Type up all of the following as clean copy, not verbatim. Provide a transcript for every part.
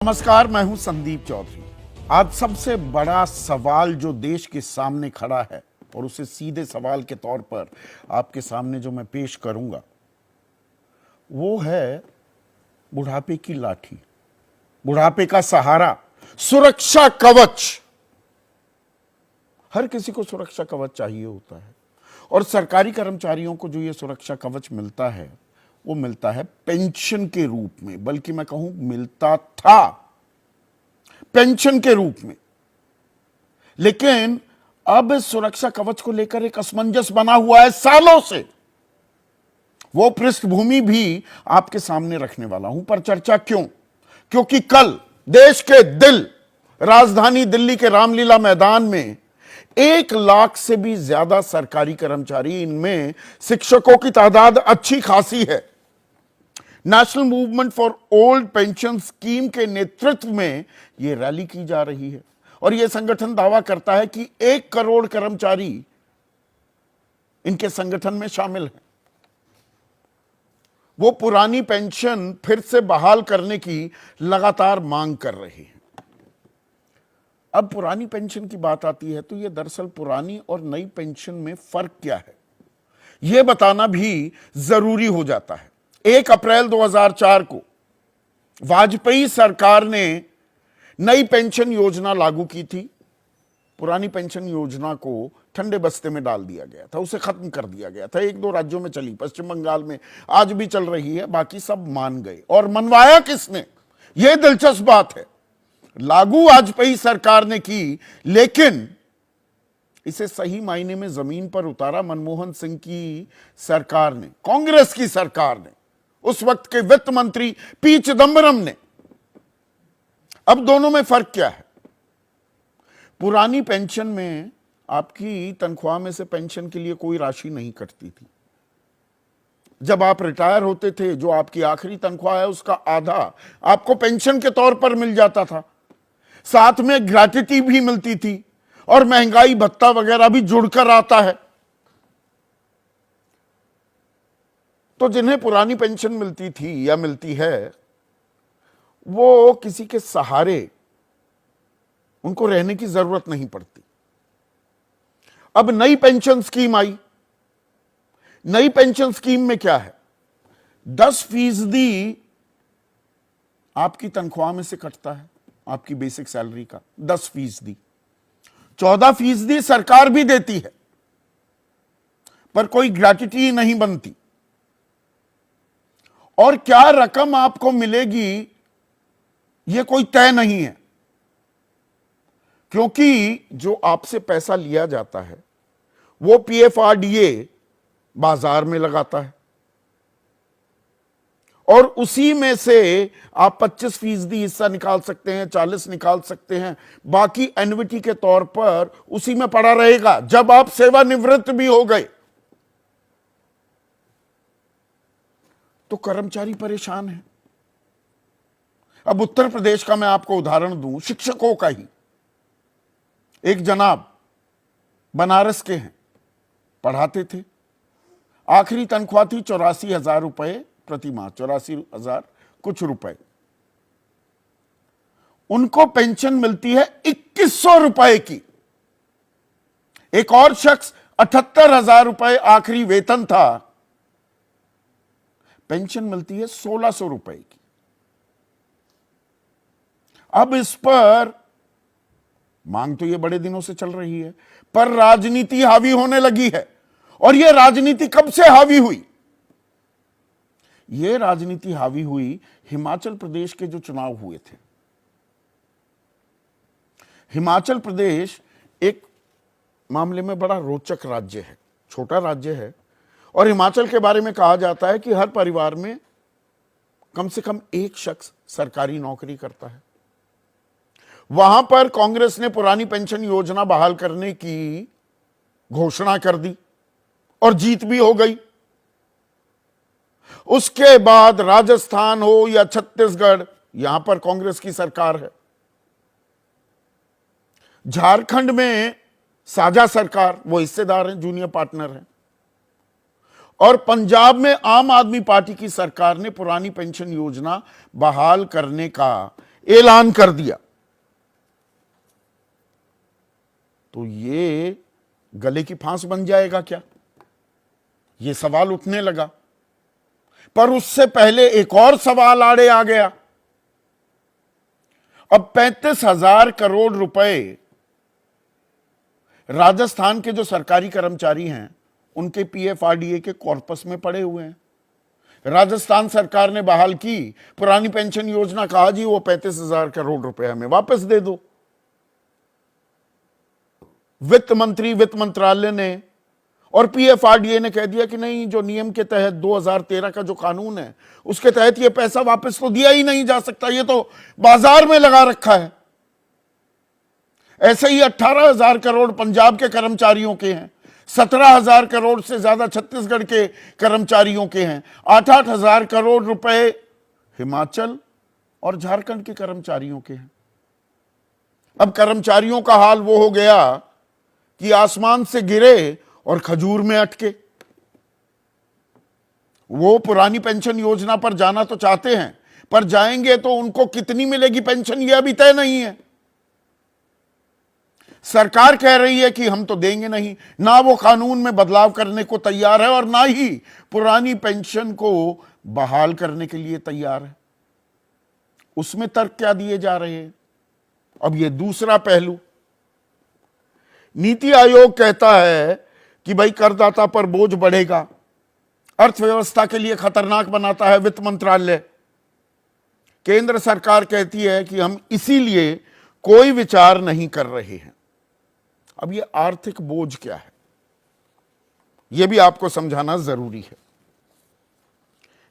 नमस्कार, मैं हूं संदीप चौधरी। आज सबसे बड़ा सवाल जो देश के सामने खड़ा है और उसे सीधे सवाल के तौर पर आपके सामने जो मैं पेश करूंगा वो है बुढ़ापे की लाठी, बुढ़ापे का सहारा, सुरक्षा कवच। हर किसी को सुरक्षा कवच चाहिए होता है और सरकारी कर्मचारियों को जो ये सुरक्षा कवच मिलता है वो मिलता है पेंशन के रूप में, बल्कि मैं कहूं मिलता था पेंशन के रूप में। लेकिन अब इस सुरक्षा कवच को लेकर एक असमंजस बना हुआ है सालों से। वो पृष्ठभूमि भी आपके सामने रखने वाला हूं, पर चर्चा क्यों? क्योंकि कल देश के दिल राजधानी दिल्ली के रामलीला मैदान में 1 लाख से भी ज्यादा सरकारी कर्मचारी, इनमें शिक्षकों की तादाद अच्छी खासी है, national movement for old pension scheme के नेतृत्व में यह रैली की जा रही है। और यह संगठन दावा करता है कि 1 करोड़ कर्मचारी इनके संगठन में शामिल हैं। वो पुरानी पेंशन फिर से बहाल करने की लगातार मांग कर रहे हैं। अब पुरानी पेंशन की बात आती है तो यह दरअसल पुरानी और नई पेंशन में फर्क क्या है, यह बताना भी जरूरी हो जाता है। 1 अप्रैल 2004 को वाजपेयी सरकार ने नई पेंशन योजना लागू की थी। पुरानी पेंशन योजना को ठंडे बस्ते में डाल दिया गया था, उसे खत्म कर दिया गया था। 1-2 राज्यों में चली, पश्चिम बंगाल में आज भी चल रही है, बाकी सब मान गए। और मनवाया किसने? यह दिलचस्प बात है। लागू वाजपेयी सरकार ने की, लेकिन इसे सही मायने में जमीन पर उतारा मनमोहन सिंह की सरकार ने, कांग्रेस की सरकार ने, उस वक्त के वित्त मंत्री पी चिदंबरम ने। अब दोनों में फर्क क्या है? पुरानी पेंशन में आपकी तनख्वाह में से पेंशन के लिए कोई राशि नहीं कटती थी। जब आप रिटायर होते थे, जो आपकी आखिरी तनख्वाह है उसका आधा आपको पेंशन के तौर पर मिल जाता था। साथ में ग्रेच्युटी भी मिलती थी और महंगाई भत्ता वगैरह भी जुड़कर आता है। तो जिन्हें पुरानी पेंशन मिलती थी या मिलती है, वो किसी के सहारे उनको रहने की जरूरत नहीं पड़ती। अब नई पेंशन स्कीम आई। नई पेंशन स्कीम में क्या है? 10% आपकी तनख्वाह में से कटता है, आपकी बेसिक सैलरी का 10%। 14% सरकार भी देती है, पर कोई ग्रेच्युटी नहीं बनती। और क्या रकम आपको मिलेगी यह कोई तय नहीं है, क्योंकि जो आपसे पैसा लिया जाता है वो पीएफआरडीए बाजार में लगाता है और उसी में से आप 25% हिस्सा निकाल सकते हैं, 40 निकाल सकते हैं। बाकी एन्युटी के तौर पर उसी में पड़ा रहेगा जब आप सेवानिवृत्त भी हो गए। तो कर्मचारी परेशान है। अब उत्तर प्रदेश का मैं आपको उदाहरण दूं, शिक्षकों का ही। एक जनाब बनारस के हैं, पढ़ाते थे। आखिरी तनख्वाह थी 84,000 रुपए प्रति माह, 84,000 कुछ रुपए। उनको पेंशन मिलती है 2,100 रुपए की। एक और शख्स 78,000 रुपए आखिरी वेतन था, पेंशन मिलती है 1,600 रुपए की। अब इस पर मांग तो ये बड़े दिनों से चल रही है, पर राजनीति हावी होने लगी है। और यह राजनीति कब से हावी हुई? यह राजनीति हावी हुई हिमाचल प्रदेश के जो चुनाव हुए थे। हिमाचल प्रदेश एक मामले में बड़ा रोचक राज्य है, छोटा राज्य है। और हिमाचल के बारे में कहा जाता है कि हर परिवार में कम से कम एक शख्स सरकारी नौकरी करता है। वहां पर कांग्रेस ने पुरानी पेंशन योजना बहाल करने की घोषणा कर दी और जीत भी हो गई। उसके बाद राजस्थान हो या छत्तीसगढ़, यहां पर कांग्रेस की सरकार है। झारखंड में साझा सरकार, वो हिस्सेदार हैं, जूनियर पार्टनर हैं। और पंजाब में आम आदमी पार्टी की सरकार ने पुरानी पेंशन योजना बहाल करने का ऐलान कर दिया, तो ये गले की फांस बन जाएगा क्या? ये सवाल उठने लगा। पर उससे पहले एक और सवाल आड़े आ गया। अब 35,000 करोड़ रुपए राजस्थान के जो सरकारी कर्मचारी हैं उनके पीएफआरडीए के कॉर्पस में पड़े हुए हैं। राजस्थान सरकार ने बहाल की पुरानी पेंशन योजना, कहा जी वो 35,000 करोड़ रुपए हमें वापस दे दो। वित्त मंत्री, वित्त मंत्रालय ने और पीएफआरडीए ने कह दिया कि नहीं, जो नियम के तहत 2013 का जो कानून है उसके तहत ये पैसा वापस तो दिया ही नहीं जा सकता, ये तो बाजार में लगा रखा है। ऐसे ही 18,000 करोड़ पंजाब के कर्मचारियों के हैं, 17,000 करोड़ से ज्यादा छत्तीसगढ़ के कर्मचारियों के हैं, 8,000 करोड़ रुपए हिमाचल और झारखंड के कर्मचारियों के हैं। अब कर्मचारियों का हाल वो हो गया कि आसमान से गिरे और खजूर में अटके। वो पुरानी पेंशन योजना पर जाना तो चाहते हैं, पर जाएंगे तो उनको कितनी मिलेगी पेंशन यह अभी तय नहीं है। सरकार कह रही है कि हम तो देंगे नहीं, ना वो कानून में बदलाव करने को तैयार है और ना ही पुरानी पेंशन को बहाल करने के लिए तैयार है। उसमें तर्क क्या दिए जा रहे हैं? अब ये दूसरा पहलू, नीति आयोग कहता है कि भाई करदाता पर बोझ बढ़ेगा, अर्थव्यवस्था के लिए खतरनाक बनाता है वित्त मंत्रालय। केंद्र सरकार कहती है कि हम इसीलिए कोई विचार नहीं कर रहे हैं। अब ये आर्थिक बोझ क्या है, यह भी आपको समझाना जरूरी है।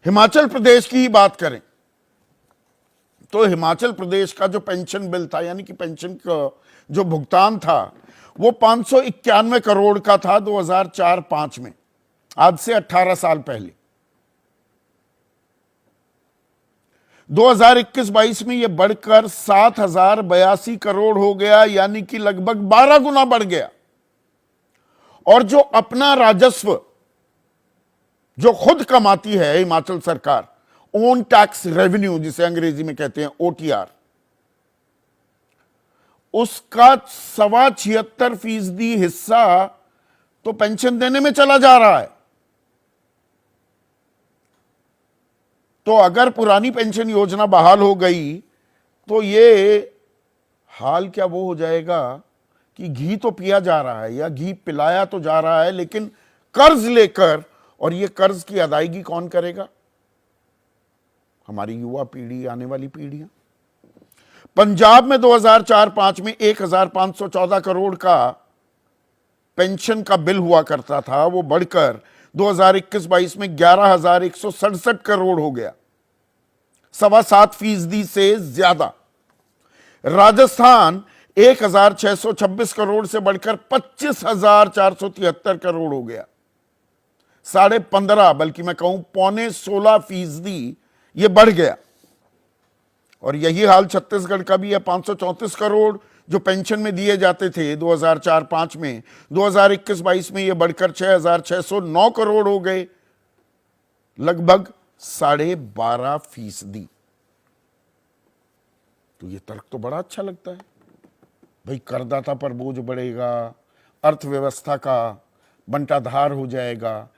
हिमाचल प्रदेश की ही बात करें तो हिमाचल प्रदेश का जो पेंशन बिल था, यानी कि पेंशन का जो भुगतान था, वो 591 करोड़ का था 2004-05 में, आज से 18 साल पहले। 2021-22 में यह बढ़कर 7,082 करोड़ हो गया, यानी कि लगभग 12 गुना बढ़ गया। और जो अपना राजस्व जो खुद कमाती है हिमाचल सरकार, ओन टैक्स रेवेन्यू जिसे अंग्रेजी में कहते हैं ओटीआर, उसका 76.75% हिस्सा तो पेंशन देने में चला जा रहा है। तो अगर पुरानी पेंशन योजना बहाल हो गई तो ये हाल क्या वो हो जाएगा कि घी तो पिया जा रहा है या घी पिलाया तो जा रहा है, लेकिन कर्ज लेकर, और ये कर्ज की अदायगी कौन करेगा? हमारी युवा पीढ़ी, आने वाली पीढ़ियां। पंजाब में 2004-05 में 1,514 करोड़ का पेंशन का बिल हुआ करता था, वो बढ़कर 2021-22 में 11,167 करोड़ हो गया, 7.25% से ज्यादा। राजस्थान 1,626 करोड़ से बढ़कर 25,473 करोड़ हो गया, 15.5% बल्कि मैं कहूं 15.25% ये बढ़ गया। और यही हाल छत्तीसगढ़ का भी है। 534 करोड़ जो पेंशन में दिए जाते थे 2004-05 में, 2021-22 में ये बढ़कर 6,609 करोड़ हो गए, लगभग 12.5%। तो ये तर्क तो बड़ा अच्छा लगता है, भाई करदाता पर बोझ बढ़ेगा, अर्थव्यवस्था का बंटाधार हो जाएगा।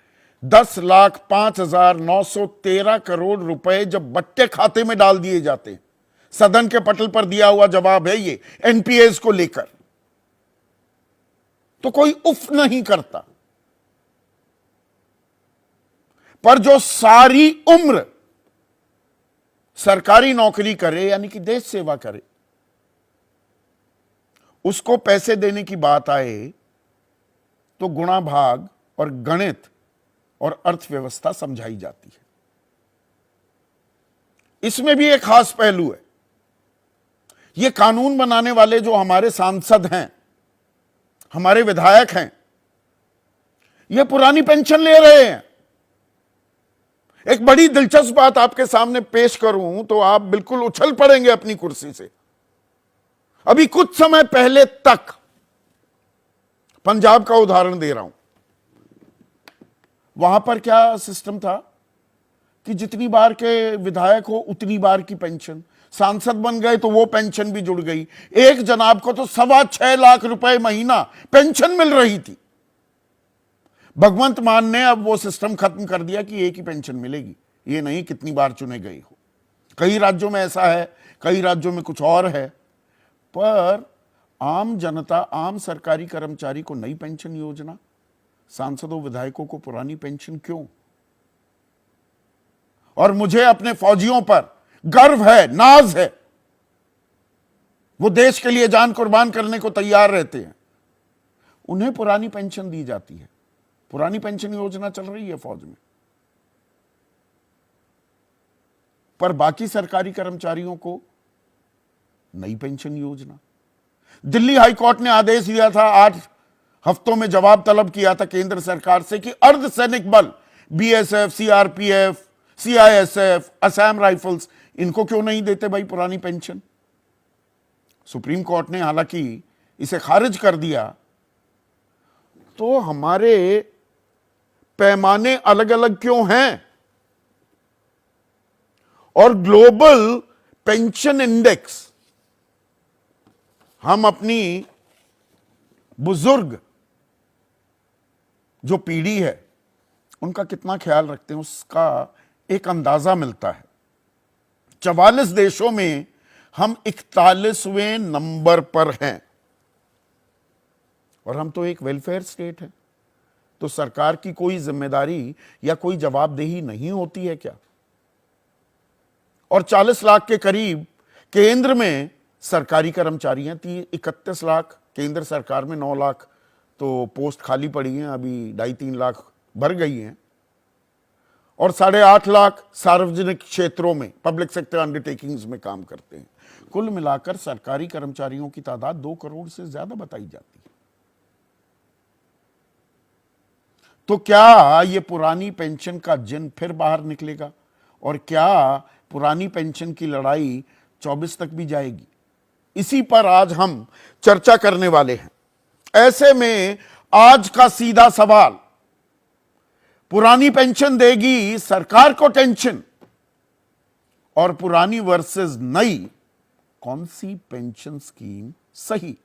10,05,913 करोड़ रुपए जब बट्टे खाते में डाल दिए जाते, सदन के पटल पर दिया हुआ जवाब है ये एनपीएस को लेकर, तो कोई उफ नहीं करता। पर जो सारी उम्र सरकारी नौकरी करे, यानी कि देश सेवा करे, उसको पैसे देने की बात आए तो गुणा भाग और गणित और अर्थव्यवस्था समझाई जाती है। इसमें भी एक खास पहलू है। ये कानून बनाने वाले जो हमारे सांसद हैं, हमारे विधायक हैं, ये पुरानी पेंशन ले रहे हैं। एक बड़ी दिलचस्प बात आपके सामने पेश करूं तो आप बिल्कुल उछल पड़ेंगे अपनी कुर्सी से। अभी कुछ समय पहले तक, पंजाब का उदाहरण दे रहा हूं, वहां पर क्या सिस्टम था कि जितनी बार के विधायक हो उतनी बार की पेंशन, सांसद बन गए तो वो पेंशन भी जुड़ गई। एक जनाब को तो 6.25 लाख रुपए महीना पेंशन मिल रही थी। भगवंत मान ने अब वो सिस्टम खत्म कर दिया कि एक ही पेंशन मिलेगी, ये नहीं कितनी बार चुने गए हो। कई राज्यों में ऐसा है, कई राज्यों में कुछ और है, पर आम जनता, आम सरकारी कर्मचारी को नई पेंशन योजना, सांसदों विधायकों को पुरानी पेंशन क्यों? और मुझे अपने फौजियों पर गर्व है, नाज है, वो देश के लिए जान कुर्बान करने को तैयार रहते हैं, उन्हें पुरानी पेंशन दी जाती है। पुरानी पेंशन योजना चल रही है फौज में, पर बाकी सरकारी कर्मचारियों को नई पेंशन योजना। दिल्ली हाई कोर्ट ने आदेश दिया था, 8 हफ्तों में जवाब तलब किया था केंद्र सरकार से कि अर्धसैनिक बल, BSF, CRPF, CISF, Assam rifles, इनको क्यों नहीं देते भाई पुरानी पेंशन? सुप्रीम कोर्ट ने हालांकि इसे खारिज कर दिया। तो हमारे पैमाने अलग अलग क्यों हैं? और ग्लोबल पेंशन इंडेक्स, हम अपनी बुजुर्ग जो पीढ़ी है उनका कितना ख्याल रखते हैं उसका एक अंदाजा मिलता है। 44 देशों में हम 41वें नंबर पर हैं, और हम तो एक वेलफेयर स्टेट है, तो सरकार की कोई जिम्मेदारी या कोई जवाबदेही नहीं होती है क्या? और 40 लाख के करीब केंद्र में सरकारी कर्मचारी हैं, 31 लाख केंद्र सरकार में, 9 लाख तो पोस्ट खाली पड़ी हैं, अभी 2.5-3 लाख भर गई हैं, और 8.5 लाख सार्वजनिक क्षेत्रों में, पब्लिक सेक्टर अंडरटेकिंग्स में काम करते हैं। कुल मिलाकर सरकारी कर्मचारियों की तादाद 2 करोड़ से ज्यादा बताई जाती है। तो क्या ये पुरानी पेंशन का जिन फिर बाहर निकलेगा? और क्या पुरानी पेंशन की लड़ाई 24 तक भी जाएगी? इसी पर आज हम चर्चा करने वाले हैं। ऐसे में आज का सीधा सवाल, पुरानी पेंशन देगी सरकार को टेंशन, और पुरानी वर्सेस नई, कौन सी पेंशन स्कीम सही?